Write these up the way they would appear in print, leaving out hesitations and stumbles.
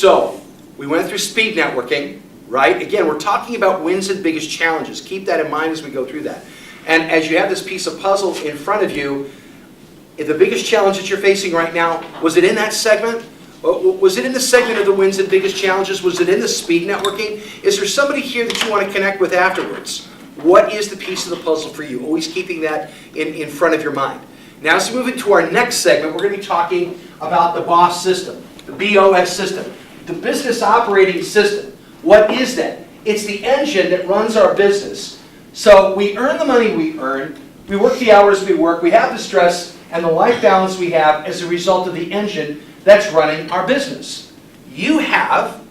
So, we went through speed networking, right? Again, we're talking about wins and biggest challenges. Keep that in mind as we go through that. And as you have this piece of puzzle in front of you, if the biggest challenge that you're facing right now, was it in that segment? Was it in the segment of the wins and biggest challenges? Was it in the speed networking? Is there somebody here that you want to connect with afterwards? What is the piece of the puzzle for you? Always keeping that in front of your mind. Now, as we move into our next segment, we're going to be talking about the BOS system, the BOS system, the business operating system. What is that? It's the engine that runs our business. So we earn the money we earn, we work the hours we work, we have the stress and the life balance we have as a result of the engine that's running our business. You have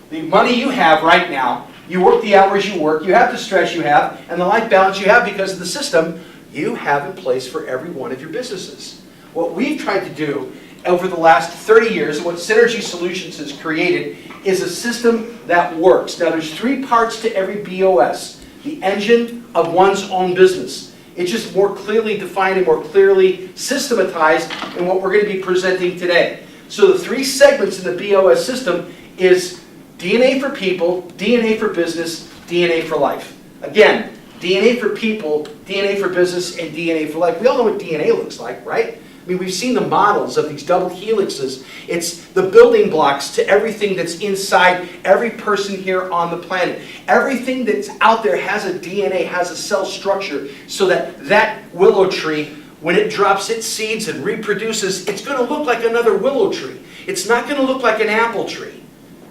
the money you have right now, you work the hours you work, you have the stress you have, and the life balance you have because of the system you have in place for every one of your businesses. What we've tried to do over the last 30 years, and what Synergy Solutions has created, is a system that works. Now there's 3 parts to every BOS. The engine of one's own business. It's just more clearly defined and more clearly systematized in what we're going to be presenting today. So the 3 segments in the BOS system is DNA for people, DNA for business, DNA for life. Again, DNA for people, DNA for business, and DNA for life. We all know what DNA looks like, right? I mean, we've seen the models of these double helixes. It's the building blocks to everything that's inside every person here on the planet. Everything that's out there has a DNA, has a cell structure, so that that willow tree, when it drops its seeds and reproduces, it's going to look like another willow tree. It's not going to look like an apple tree,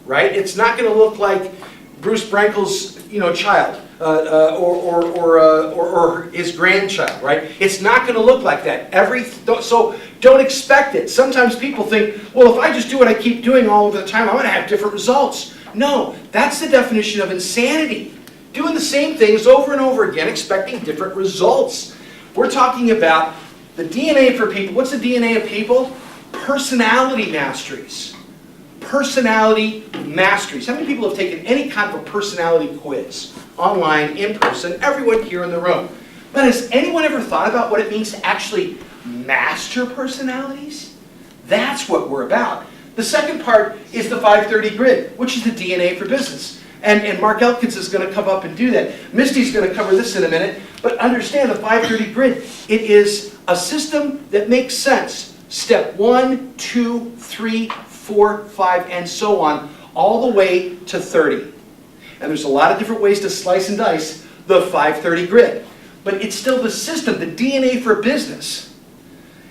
right? It's not going to look like Bruce Brankel's, child. Or his grandchild, right? It's not going to look like that. So don't expect it. Sometimes people think, well, if I just do what I keep doing all of the time, I'm going to have different results. No, that's the definition of insanity. Doing the same things over and over again, expecting different results. We're talking about the DNA for people. What's the DNA of people? Personality masteries. Personality masteries. How many people have taken any kind of a personality quiz? Online, in person, everyone here in the room. But has anyone ever thought about what it means to actually master personalities? That's what we're about. The second part is the 530 grid, which is the DNA for business. And Mark Elkins is going to come up and do that. Misty's going to cover this in a minute. But understand the 530 grid. It is a system that makes sense. Step 1, 2, 3, 4, 5, and so on, all the way to 30. And there's a lot of different ways to slice and dice the 530 grid. But it's still the system, the DNA for business.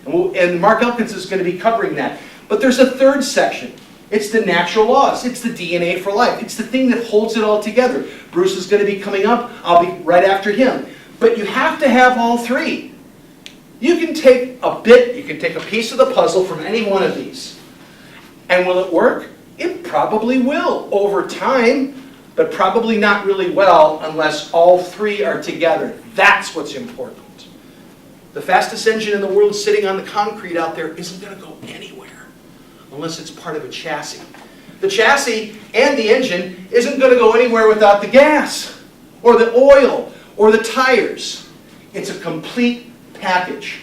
And Mark Elkins is going to be covering that. But there's a third section. It's the natural laws. It's the DNA for life. It's the thing that holds it all together. Bruce is going to be coming up. I'll be right after him. But you have to have all 3. You can take a bit, you can take a piece of the puzzle from any one of these. And will it work? It probably will over time. But probably not really well unless all 3 are together. That's what's important. The fastest engine in the world sitting on the concrete out there isn't going to go anywhere unless it's part of a chassis. The chassis and the engine isn't going to go anywhere without the gas or the oil or the tires. It's a complete package.